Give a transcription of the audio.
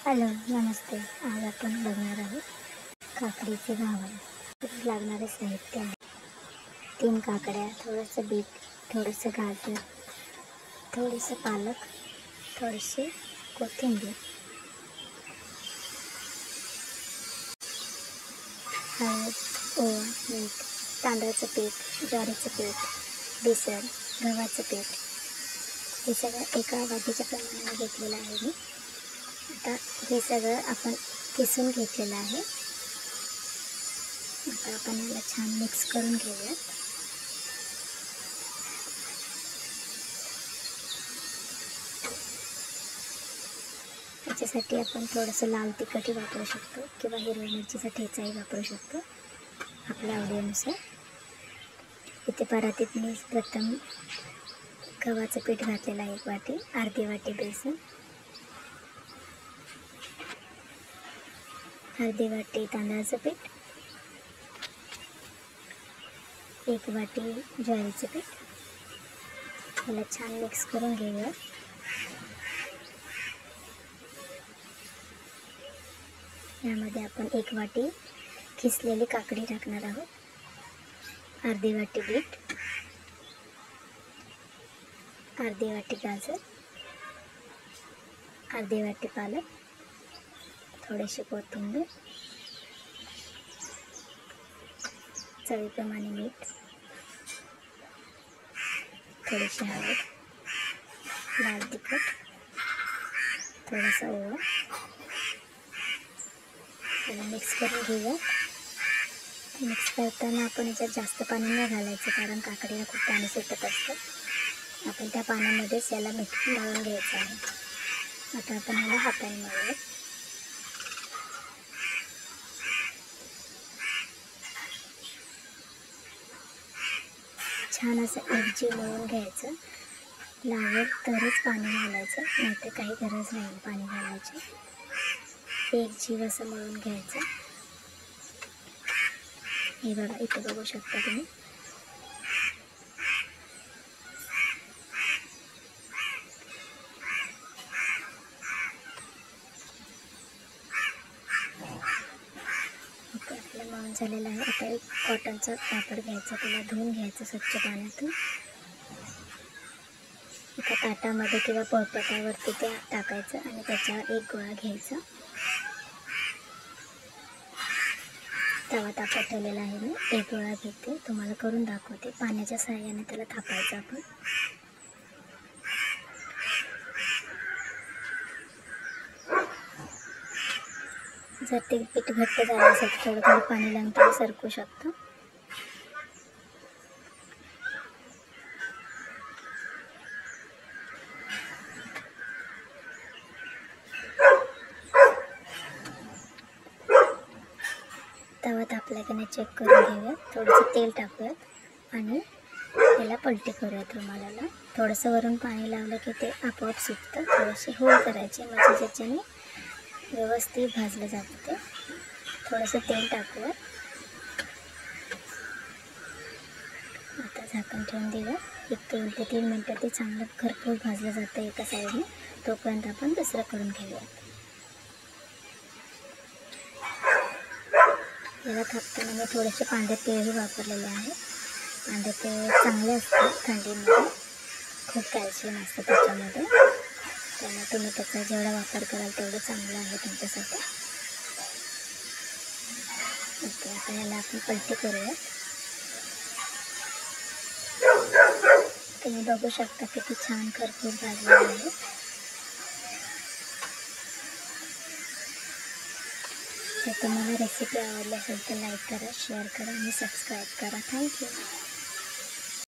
Hello नमस्ते. आज आपण बघणार आहोत काकडीचे घावन. लागणारे साहित्य आहे 3 काकड्या, थोडंसं बीट, थोडंसं गाजर, थोडंसं पालक, थोडीशी कोथिंबीर, हळद, ओवा, मीठ, तांदळाचं पीठ, ज्वारीचं पीठ, बेसन, गव्हाचं पीठ हे सगळं एका वाटीच्या प्रमाणाने घेतलेलं आहे मी. आता हे सगळं आपण किसून घेतलेलं आहे. आता आपण याला छान मिक्स करून घेऊयात. त्याच्यासाठी आपण थोडंसं लाल तिखटही वापरू शकतो किंवा हिरव्या मिरचीचा ठेचाही वापरू शकतो आपल्या आवडीनुसार. इथे परातीत मी प्रथम गव्हाचं पीठ घातलेलं आहे 1 वाटी, अर्धी वाटी बेसन, अर्धी वाटी तांदळाचं पीठ, 1 वाटी ज्वारीचं पीठ. याला छान मिक्स करून घेऊया. यामध्ये आपण 1 वाटी खिसलेली काकडी टाकणार आहोत, अर्धी वाटी बीट, अर्धी वाटी गाजर, अर्धी वाटी पालक, थोडीशी कोथिंबीर, चवीप्रमाणे मीठ, थोडीशी हळद, लाल तिखट, थोडासा ओवा. त्याला मिक्स करून घेऊया. मिक्स करताना आपण याच्यात जास्त पाणी नाही घालायचं, कारण काकडीला खूप पाणी सुटत असतं. आपण त्या पाण्यामध्येच याला मळून घ्यायचं आहे. आता आपण याला हाताने मळूया. छान असं एकजीव मळून घ्यायचं. लागेल तरच पाणी घालायचं, नाहीतर काही गरज नाही पाणी घालायची. एकजीव असं मळून घ्यायचं. हे बघा, इथे बघू शकता तुम्ही. आपलं मळून झालेलं आहे. आता एक कॉटनचं कापड घ्यायचं, त्याला धुवून घ्यायचं स्वच्छ पाण्यातून. एका ताटामध्ये किंवा पोळपाटावरती ते टाकायचं आणि त्याच्यावर एक गोळा घ्यायचा. तवा तापत ठेवलेला आहे मी. एक गोळा घेते, तुम्हाला करून दाखवते. पाण्याच्या सहाय्याने त्याला थापायचं आपण. जर ते पीठ घट्ट झालं असेल तर थोडं थोडं पाणी लावून त्याला सरकू शकतो. तवा तापला की नाही चेक करून घेऊयात. थोडंसं तेल टाकूयात आणि त्याला पलटी करूयात रुमालाला. थोडंसं वरून पाणी लावलं की ते आपोआप सुटतं. थोडेसे होल करायचे, म्हणजे ज्याच्याने व्यवस्थित भाजलं जातं ते. थोडंसं तेल टाकूयात. आता झाकण ठेवून देऊया. 1 ते 3 मिनटं ते चांगलं खरपूस भाजलं जातं एका साईडने. तोपर्यंत आपण दुसरं करून घेऊयात. याला थापताना मी थोडेसे पांढरे तीळही वापरलेले आहे. पांढरे तीळ चांगले असतात थंडीमध्ये, खूप कॅल्शियम असतं त्याच्यामध्ये. त्यामुळे तुम्ही त्याचा जेवढा वापर कराल तेवढं चांगलं आहे तुमच्यासाठी. ओके, आता याला आपण पलटी करूया. तुम्ही बघू शकता किती छान खरपूस भाजलेलं आहे. जर तुम्हाला रेसिपी आवडली असेल तर लाईक करा, शेअर करा आणि सबस्क्राईब करा. थँक्यू.